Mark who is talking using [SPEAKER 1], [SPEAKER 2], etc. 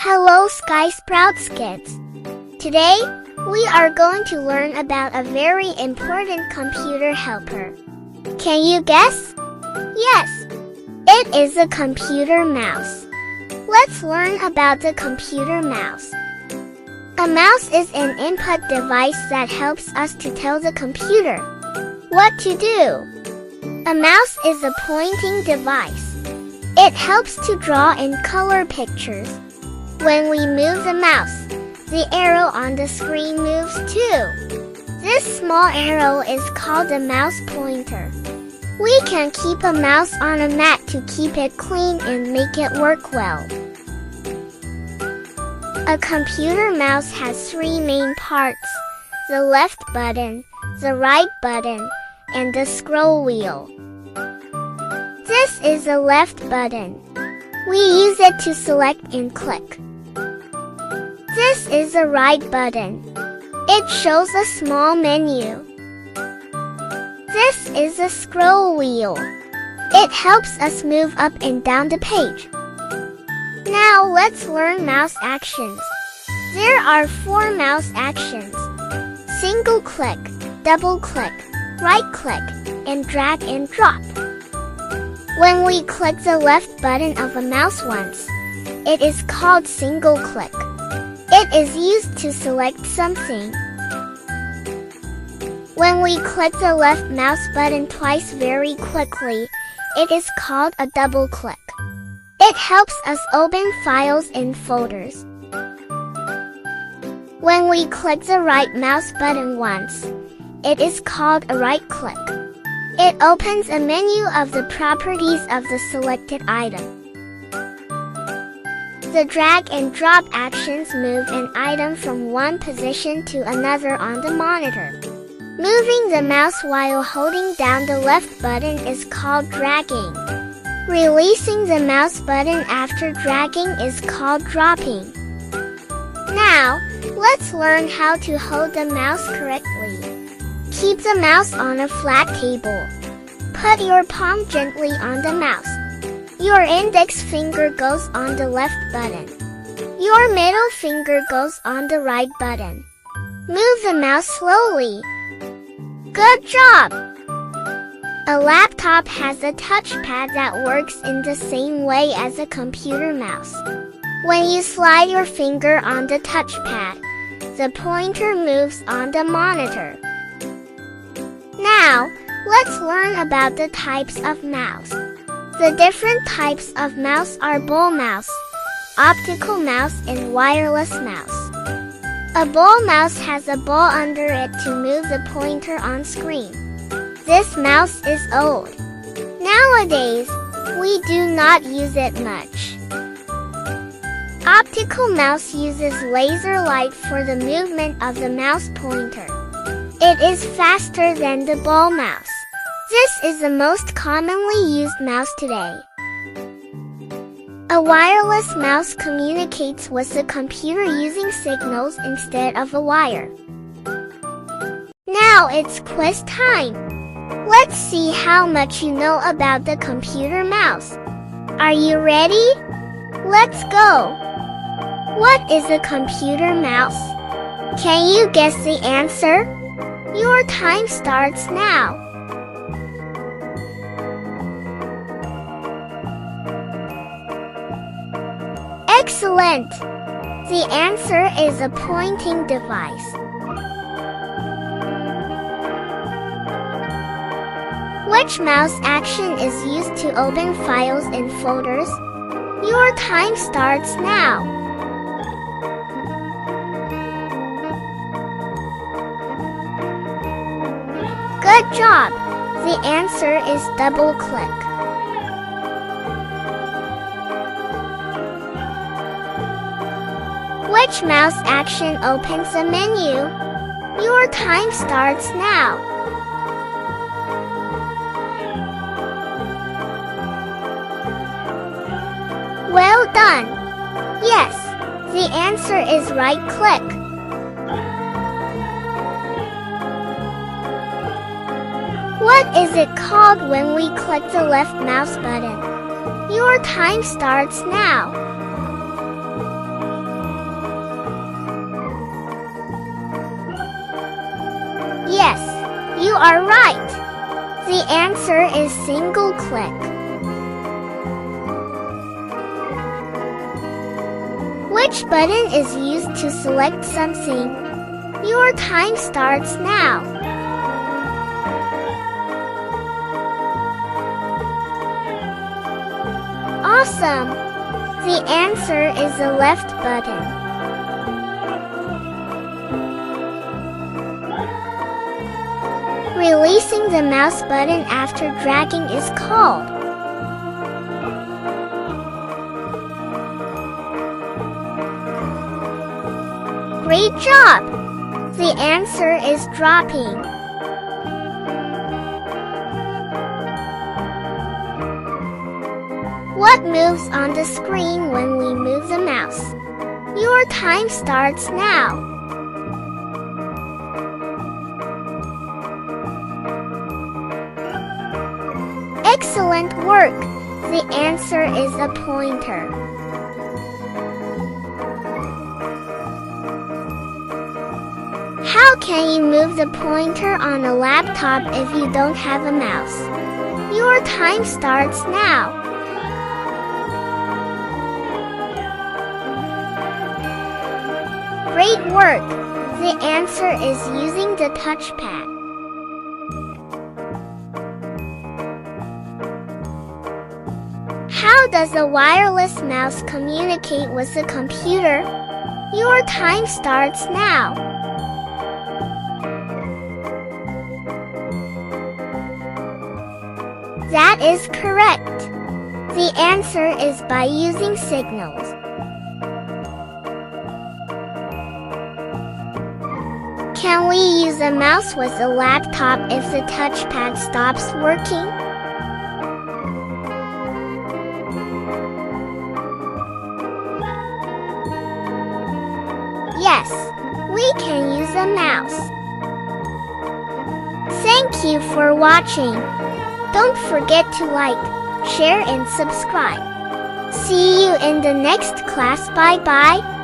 [SPEAKER 1] Hello Sky Sprouts kids! Today, we are going to learn about a very important computer helper. Can you guess? Yes, it is a computer mouse. Let's learn about the computer mouse. A mouse is an input device that helps us to tell the computer what to do. A mouse is a pointing device. It helps to draw and color pictures. When we move the mouse, the arrow on the screen moves too. This small arrow is called a mouse pointer. We can keep a mouse on a mat to keep it clean and make it work well. A computer mouse has three main parts: the left button, the right button, and the scroll wheel. This is the left button. We use it to select and click. This is the right button. It shows a small menu. This is the scroll wheel. It helps us move up and down the page. Now let's learn mouse actions. There are 4 mouse actions: single click, double click, right click, and drag and drop. When we click the left button of a mouse once, it is called single click. It is used to select something. When we click the left mouse button twice very quickly, it is called a double click. It helps us open files and folders. When we click the right mouse button once, it is called a right click. It opens a menu of the properties of the selected item. The drag and drop actions move an item from one position to another on the monitor. Moving the mouse while holding down the left button is called dragging. Releasing the mouse button after dragging is called dropping. Now, let's learn how to hold the mouse correctly. Keep the mouse on a flat table. Put your palm gently on the mouse. Your index finger goes on the left button. Your middle finger goes on the right button. Move the mouse slowly. Good job! A laptop has a touchpad that works in the same way as a computer mouse. When you slide your finger on the touchpad, the pointer moves on the monitor. Now, let's learn about the types of mouse. The different types of mouse are ball mouse, optical mouse, and wireless mouse. A ball mouse has a ball under it to move the pointer on screen. This mouse is old. Nowadays, we do not use it much. Optical mouse uses laser light for the movement of the mouse pointer. It is faster than the ball mouse. This is the most commonly used mouse today. A wireless mouse communicates with the computer using signals instead of a wire. Now it's quiz time. Let's see how much you know about the computer mouse. Are you ready? Let's go! What is a computer mouse? Can you guess the answer? Your time starts now. Excellent! The answer is a pointing device. Which mouse action is used to open files and folders? Your time starts now. Good job! The answer is double click. Which mouse action opens a menu? Your time starts now. Well done! Yes, the answer is right click. What is it called when we click the left mouse button? Your time starts now. are right. The answer is single click. Which button is used to select something? Your time starts now. Awesome! The answer is the left button. Releasing the mouse button after dragging is called. Great job! The answer is dropping. What moves on the screen when we move the mouse? Your time starts now. Excellent work! The answer is a pointer. How can you move the pointer on a laptop if you don't have a mouse? Your time starts now. Great work! The answer is using the touchpad. How does a wireless mouse communicate with the computer? Your time starts now. That is correct. The answer is by using signals. Can we use a mouse with a laptop if the touchpad stops working? Yes, we can use a mouse. Thank you for watching. Don't forget to like, share and subscribe. See you in the next class. Bye bye.